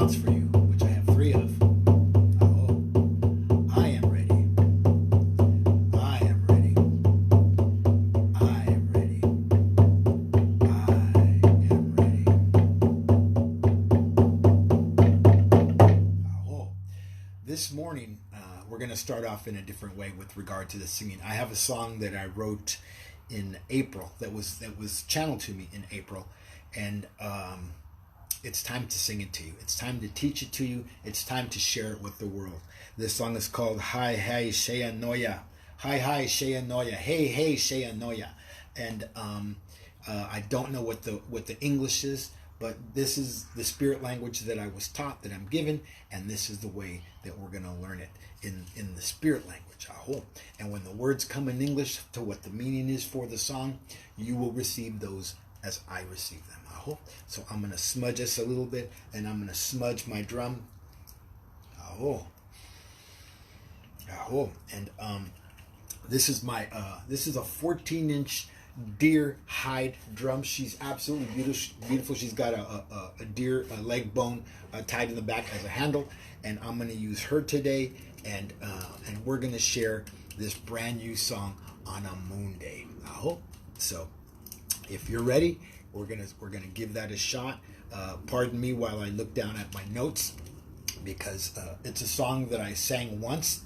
thoughts for you, which I have three of. Oh, I am ready. I am ready. I am ready. I am ready. Oh, this morning we're going to start off in a different way with regard to the singing. I have a song that I wrote in April that was channeled to me in April, and it's time to sing it to you. It's time to teach it to you. It's time to share it with the world. This song is called Hi Hi Shea Noya. Hi Hi Shea Noya. Hey Hey Shea Noya. And I don't know what the English is, but this is the spirit language that I was taught, that I'm given, and this is the way that we're going to learn it in the spirit language. Aho. And when the words come in English to what the meaning is for the song, you will receive those as I receive them. Aho. So I'm going to smudge us a little bit, and I'm going to smudge my drum. Aho. Aho. And this is my this is a 14-inch deer hide drum. She's absolutely beautiful. She's got a deer leg bone tied in the back as a handle, and I'm going to use her today, and we're going to share this brand new song on a Moonday. Aho. So if you're ready, we're gonna give that a shot. Pardon me while I look down at my notes, because it's a song that I sang once.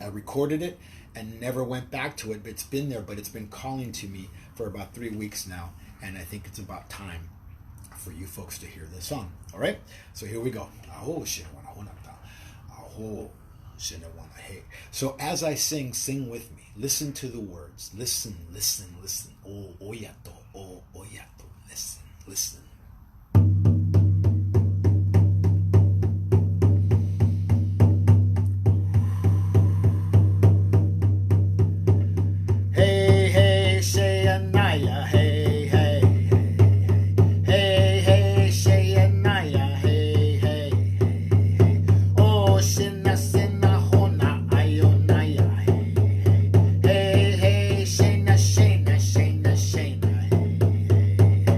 I recorded it and never went back to it. But it's been there, but it's been calling to me for about 3 weeks now, and I think it's about time for you folks to hear this song. All right, so here we go. Aho, hey. So as I sing with me. Listen to the words. Listen, listen, listen. Oh, oyato, oh, oyato. Listen, listen. Hey, hey, Sheyanaya, hey, hey, hey, hey, hey, Sheyanaya, hey, hey, hey, hey, oh, Shina, Sina, Hona, Ayonaya, hey, hey, hey, Shina, Shina, Shina, Shina, hey, hey,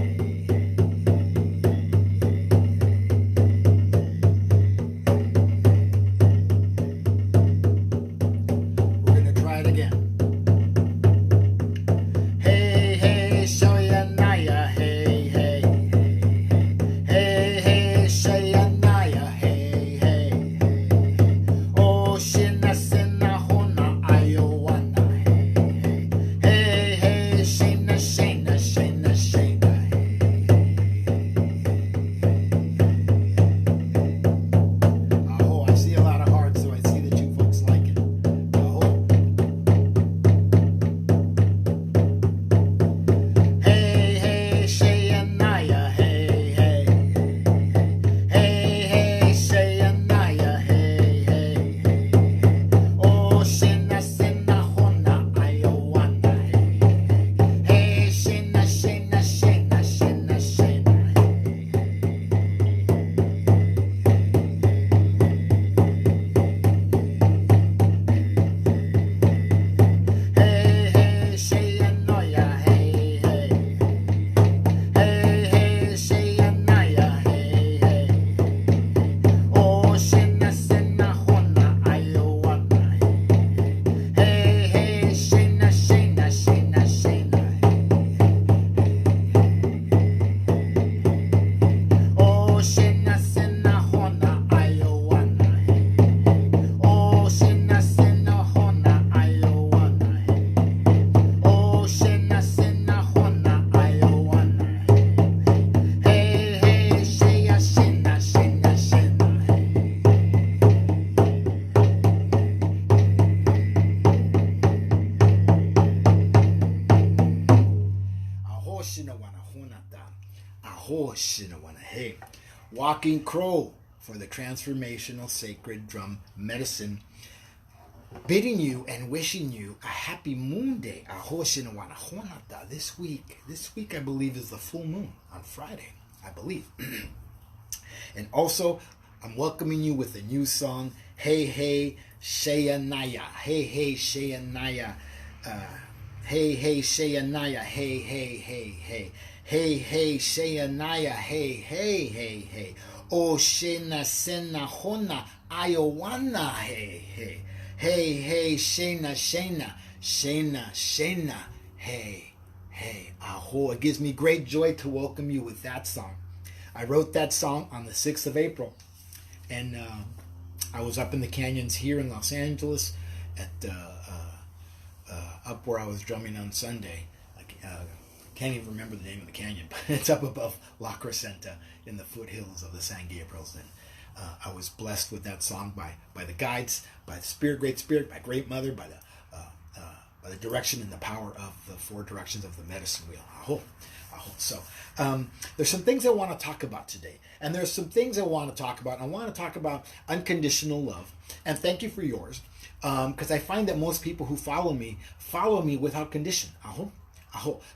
we're gonna try it again. Hey, hey, Shoyanaya, hey, hey, hey, hey, hey, Shayanaya, hey, hey, hey, oh, Shina, Sina, Hona, Ayowana, hey, hey, hey, Shina, Shina, Shina, Shina, hey. Oh, I see a lot of hearts, so I see that you folks like it. Oh. Hey, hey, Sheyanaya, hey, hey, hey, hey, hey, Sheyanaya, hey, hey, hey, oh, Shina, Sina, Hona, Ayowana, hey, hey, Shina, Shina, Shina, Shina, Shina, hey, hey, Sheyanoya, hey, hey, hey, hey, Sheyanaya, hey, hey, oh, Shina, Sina, Hona, Ayowana, hey, hey, Shina, Shina, Shina, Shina, oh, Shina, Sina, Hona, Ayowana, oh, Shina, Sina, Hona, Ayowana, oh, Shina, Sina, Hona, Ayowana, hey, hey, Shea, Shina, Shina, Shina, Aho, Shina, Wana, Honata. Aho, Shina, Wana, hey. Walking Crow for the Transformational Sacred Drum Medicine, bidding you and wishing you a happy Moonday. Aho, Shina, Wana, Honata. This week I believe is the full moon on Friday, I believe. And also, I'm welcoming you with a new song, Hey Hey Sheyanaya. Hey Hey Sheyanaya. Hey Hey Sheyanaya. Hey Hey Hey Hey. Hey, hey, Sheanaya, hey, hey, hey, hey. Oh, Shena, Sena, Hona, Iowana, hey, hey. Hey, hey, Shena, Shena, Shena, Shena, hey, hey. Aho. It gives me great joy to welcome you with that song. I wrote that song on the 6th of April. And I was up in the canyons here in Los Angeles at up where I was drumming on Sunday. Can't even remember the name of the canyon, but it's up above La Crescenta in the foothills of the San Gabriels. And I was blessed with that song by the guides, by the Spirit, Great Spirit, by Great Mother, by the direction and the power of the 4 directions of the medicine wheel. Aho. So there's some things I want to talk about today. And there's some things I want to talk about. I want to talk about unconditional love. And thank you for yours. Because I find that most people who follow me without condition.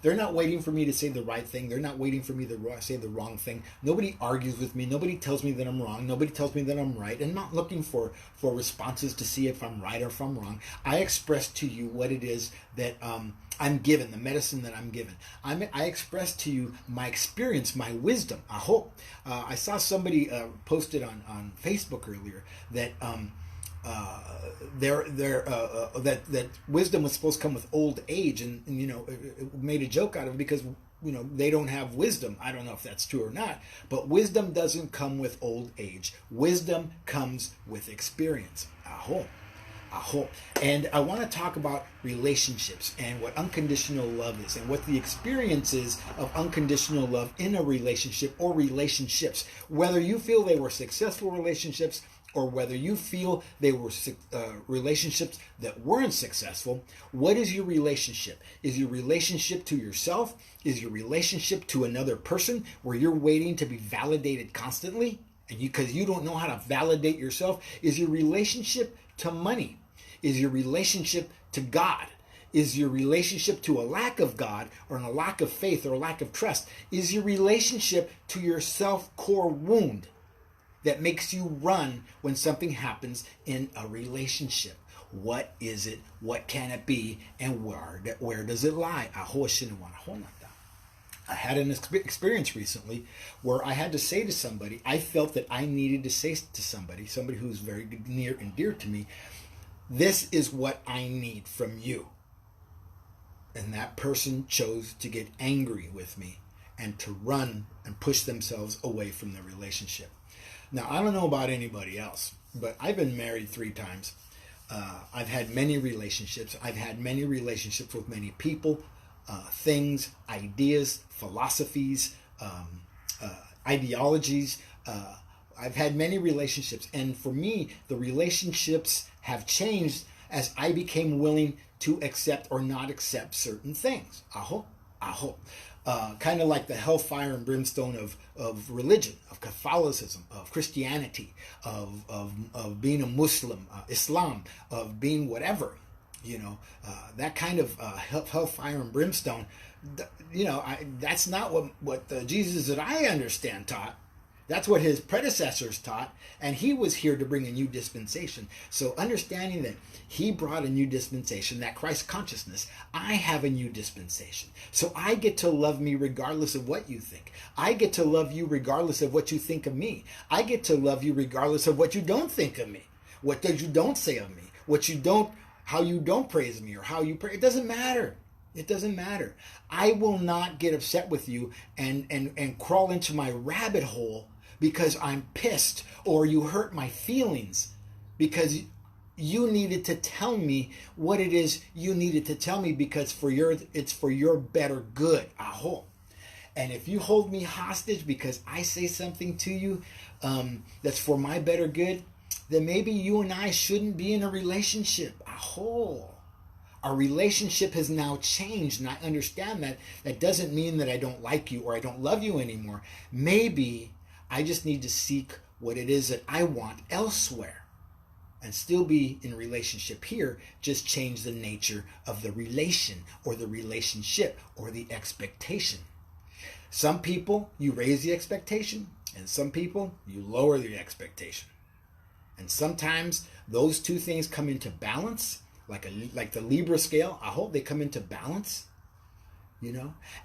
They're not waiting for me to say the right thing. They're not waiting for me to say the wrong thing. Nobody argues with me. Nobody tells me that I'm wrong. Nobody tells me that I'm right. I'm not looking for responses to see if I'm right or if I'm wrong. I express to you what it is that I'm given, the medicine that I'm given. I express to you my experience, my wisdom. I saw somebody posted on Facebook earlier that that wisdom was supposed to come with old age, and made a joke out of it because they don't have wisdom. I don't know if that's true or not, but wisdom doesn't come with old age. Wisdom comes with experience. And I want to talk about relationships and what unconditional love is and what the experience is of unconditional love in a relationship or relationships. Whether you feel they were successful relationships or whether you feel they were relationships that weren't successful, what is your relationship? Is your relationship to yourself? Is your relationship to another person where you're waiting to be validated constantly? And because you don't know how to validate yourself? Is your relationship to money? Is your relationship to God? Is your relationship to a lack of God or a lack of faith or a lack of trust? Is your relationship to your self-core wound that makes you run when something happens in a relationship? What is it? What can it be? And where does it lie? I had an experience recently where I had to say to somebody, I felt that I needed to say to somebody who's very near and dear to me, this is what I need from you. And that person chose to get angry with me and to run and push themselves away from the relationship. Now, I don't know about anybody else, but I've been married 3 times. I've had many relationships. I've had many relationships with many people, things, ideas, philosophies, ideologies. I've had many relationships. And for me, the relationships have changed as I became willing to accept or not accept certain things. Kind of like the hellfire and brimstone of religion, of Catholicism, of Christianity, of being a Muslim, Islam, of being whatever, that kind of hellfire and brimstone. That's not what Jesus that I understand taught. That's what his predecessors taught, and he was here to bring a new dispensation. So understanding that he brought a new dispensation, that Christ consciousness, I have a new dispensation. So I get to love me regardless of what you think. I get to love you regardless of what you think of me. I get to love you regardless of what you don't think of me, what you don't say of me, how you don't praise me or how you pray. It doesn't matter. It doesn't matter. I will not get upset with you and crawl into my rabbit hole because I'm pissed or you hurt my feelings because you needed to tell me what it is you needed to tell me because it's for your better good. And if you hold me hostage because I say something to you that's for my better good, then maybe you and I shouldn't be in a relationship. Our relationship has now changed, and I understand that. That doesn't mean that I don't like you or I don't love you anymore. Maybe I just need to seek what it is that I want elsewhere and still be in relationship here, just change the nature of the relation or the relationship or the expectation. Some people, you raise the expectation, and some people, you lower the expectation. And sometimes those two things come into balance, like the Libra scale. I hope they come into balance.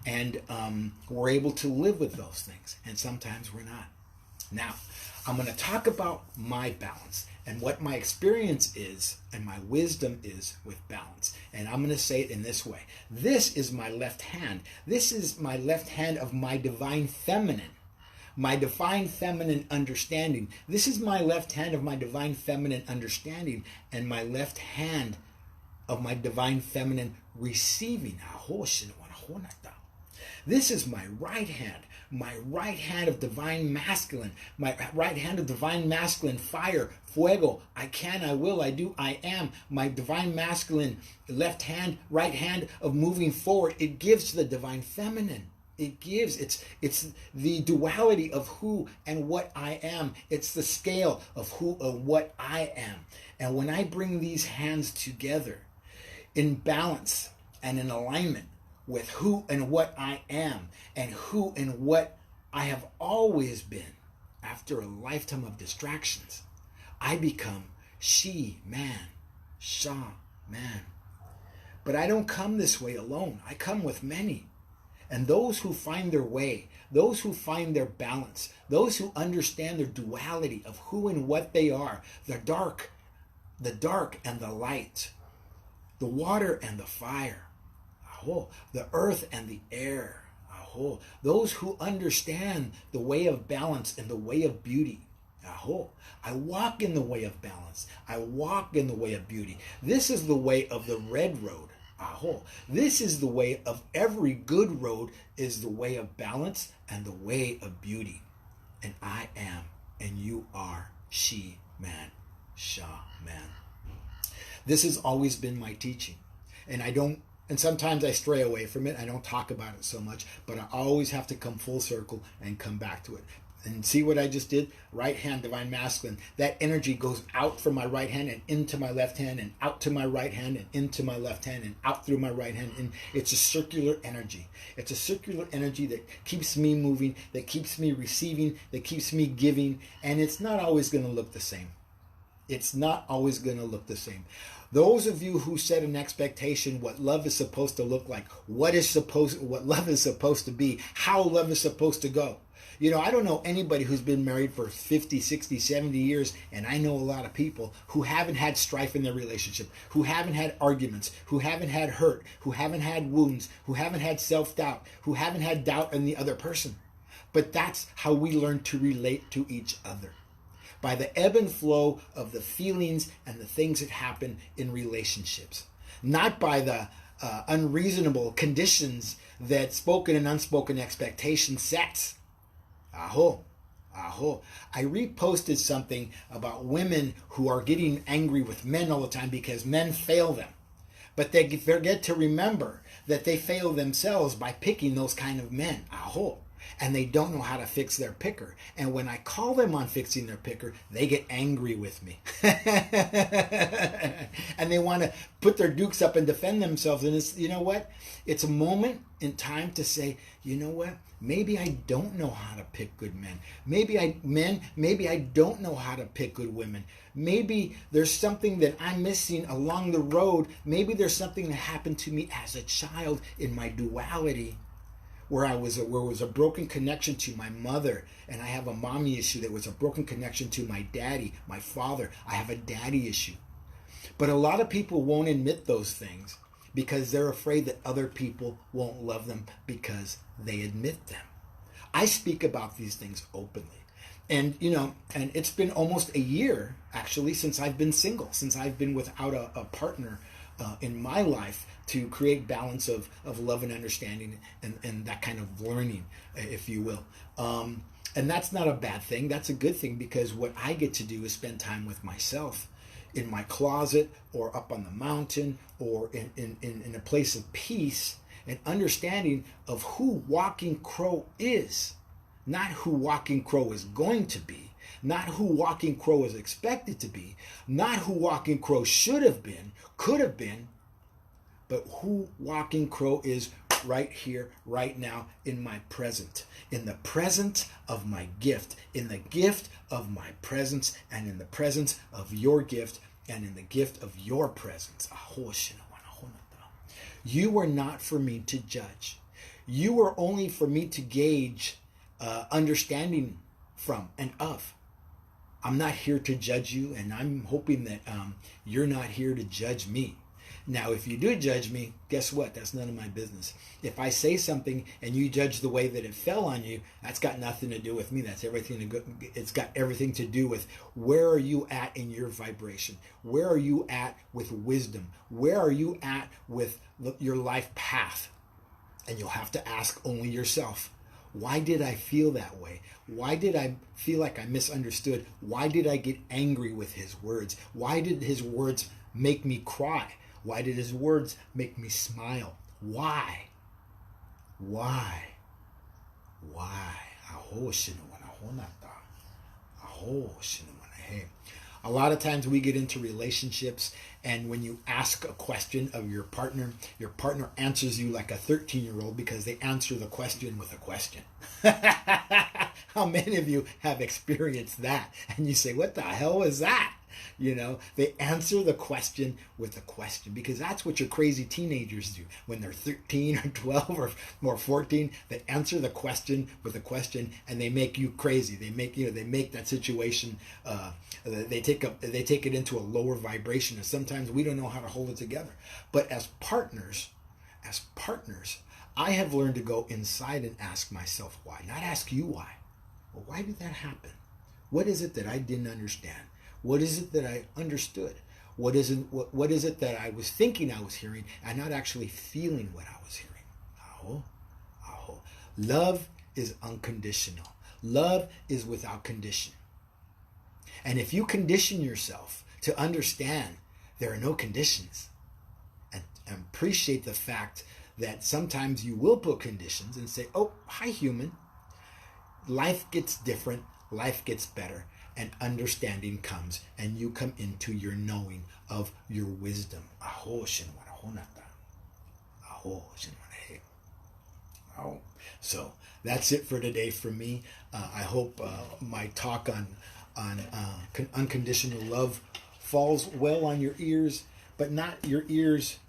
and we're able to live with those things, and sometimes we're not. Now, I'm going to talk about my balance and what my experience is and my wisdom is with balance. And I'm going to say it in this way. This is my left hand. This is my left hand of my divine feminine. My divine feminine understanding. This is my left hand of my divine feminine understanding and my left hand of my divine feminine receiving. This is my right hand of divine masculine, my right hand of divine masculine fire, fuego, I can, I will, I do, I am, my divine masculine left hand, right hand of moving forward. It gives to the divine feminine. It gives, it's the duality of who and what I am. It's the scale of who and what I am. And when I bring these hands together in balance and in alignment with who and what I am and who and what I have always been, after a lifetime of distractions, I become she, man, Sha, man. But I don't come this way alone. I come with many. And those who find their way, those who find their balance, those who understand their duality of who and what they are, the dark and the light, the water and the fire, the earth and the air, those who understand the way of balance and the way of beauty. I walk in the way of balance. I walk in the way of beauty. This is the way of the red road. This is the way of every good road, is the way of balance and the way of beauty. And I am, and you are, she, man, Sha, man. This has always been my teaching. And sometimes I stray away from it. I don't talk about it so much, but I always have to come full circle and come back to it. And see what I just did? Right hand, divine masculine. That energy goes out from my right hand and into my left hand and out to my right hand and into my left hand and out through my right hand. And it's a circular energy. It's a circular energy that keeps me moving, that keeps me receiving, that keeps me giving. And it's not always going to look the same. It's not always going to look the same. Those of you who set an expectation what love is supposed to look like, what love is supposed to be, how love is supposed to go. I don't know anybody who's been married for 50, 60, 70 years, and I know a lot of people who haven't had strife in their relationship, who haven't had arguments, who haven't had hurt, who haven't had wounds, who haven't had self-doubt, who haven't had doubt in the other person. But that's how we learn to relate to each other. By the ebb and flow of the feelings and the things that happen in relationships. Not by the unreasonable conditions that spoken and unspoken expectation sets. I reposted something about women who are getting angry with men all the time because men fail them. But they forget to remember that they fail themselves by picking those kind of men. And they don't know how to fix their picker. And when I call them on fixing their picker, they get angry with me. And they want to put their dukes up and defend themselves. And it's, you know what? It's a moment in time to say, you know what? Maybe I don't know how to pick good men. Maybe I don't know how to pick good women. Maybe there's something that I'm missing along the road. Maybe there's something that happened to me as a child in my duality, where it was a broken connection to my mother, and I have a mommy issue. That was a broken connection to my daddy, my father. I have a daddy issue. But a lot of people won't admit those things because they're afraid that other people won't love them because they admit them. I speak about these things openly. And, and it's been almost a year, actually, since I've been single, since I've been without a partner in my life to create balance of love and understanding and that kind of learning, if you will. And that's not a bad thing. That's a good thing, because what I get to do is spend time with myself in my closet or up on the mountain or in a place of peace and understanding of who Walking Crow is, not who Walking Crow is going to be, not who Walking Crow is expected to be, not who Walking Crow should have been, could have been, but who Walking Crow is right here, right now, in my present, in the presence of my gift, in the gift of my presence, and in the presence of your gift, and in the gift of your presence. You are not for me to judge. You are only for me to gauge understanding from and of. I'm not here to judge you, and I'm hoping that you're not here to judge me. Now, if you do judge me, guess what? That's none of my business. If I say something and you judge the way that it fell on you, that's got nothing to do with me. That's everything to go, it's got everything to do with where are you at in your vibration? Where are you at with wisdom? Where are you at with your life path? And you'll have to ask only yourself, why did I feel that way? Why did I feel like I misunderstood? Why did I get angry with his words? Why did his words make me cry? Why did his words make me smile? Why? Why? Aho shinawana honata. Aho shinawana he. A lot of times we get into relationships, and when you ask a question of your partner answers you like a 13-year-old because they answer the question with a question. How many of you have experienced that? And you say, what the hell is that? You know, they answer the question with a question, because that's what your crazy teenagers do when they're 13 or 12 or 14. They answer the question with a question, and they make you crazy. They make that situation. They take it into a lower vibration, and sometimes we don't know how to hold it together. But as partners, I have learned to go inside and ask myself why, not ask you why. Well, why did that happen? What is it that I didn't understand? What is it that I understood? What is it that I was thinking I was hearing and not actually feeling what I was hearing? Aho. Love is unconditional. Love is without condition. And if you condition yourself to understand there are no conditions, and appreciate the fact that sometimes you will put conditions and say, oh, hi, human. Life gets different. Life gets better. And understanding comes, and you come into your knowing of your wisdom. Aho shinwana honata. Aho shinwana he. Oh. So that's it for today from me. I hope my talk on unconditional love falls well on your ears, but not your ears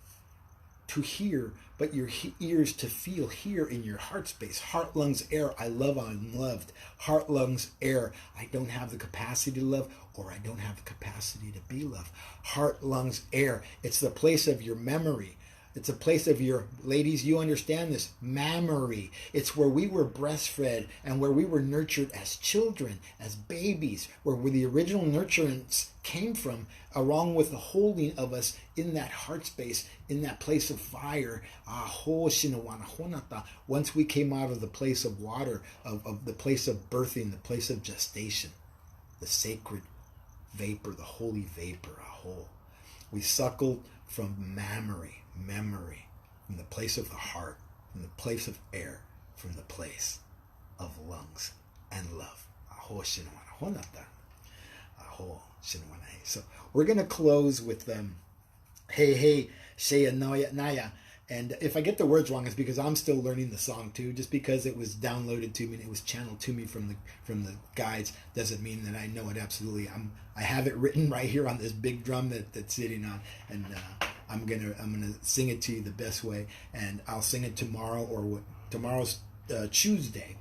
to hear, but your ears to feel here in your heart space. Heart, lungs, air. I love, I'm loved. Heart, lungs, air. I don't have the capacity to love, or I don't have the capacity to be loved. Heart, lungs, air. It's the place of your memory. It's a place of your, ladies, you understand this, memory. It's where we were breastfed and where we were nurtured as children, as babies, where the original nurturance came from, along with the holding of us in that heart space, in that place of fire. Once we came out of the place of water, of the place of birthing, the place of gestation, the sacred vapor, the holy vapor, we suckled from memory, from the place of the heart, from the place of air, from the place of lungs and love. So we're going to close with hey, Shea Naya. And if I get the words wrong, it's because I'm still learning the song too. Just because it was downloaded to me and it was channeled to me from the guides doesn't mean that I know it absolutely. I have it written right here on this big drum that's sitting on, and I'm gonna sing it to you the best way, and I'll sing it tomorrow tomorrow's Tuesday.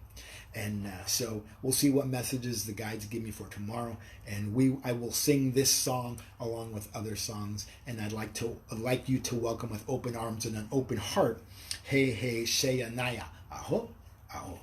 And so we'll see what messages the guides give me for tomorrow, and I will sing this song along with other songs. And I'd like you to welcome with open arms and an open heart. Hey, Shea Naya. Aho, aho.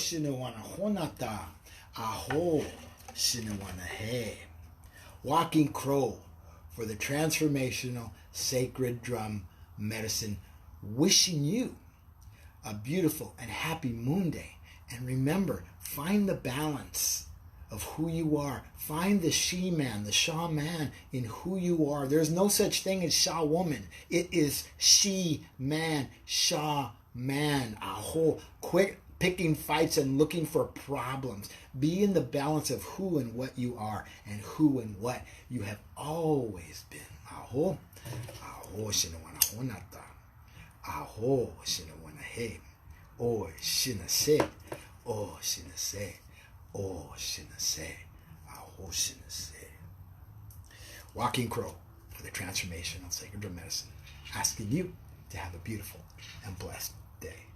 shinawana honata. Aho shinawana he. Walking crow for the transformational sacred drum medicine. Wishing you a beautiful and happy Moonday. And remember, find the balance of who you are. Find the she-man, the shaman in who you are. There's no such thing as sha-woman. It is she-man, sha-man. Aho. Quit picking fights and looking for problems. Be in the balance of who and what you are and who and what you have always been. Aho. Aho shinawana honata. Aho shinawana he. O shinase. O shinase. O shinase. Aho shinase. Walking Crow for the Transformational Sacred Drum Medicine, asking you to have a beautiful and blessed day.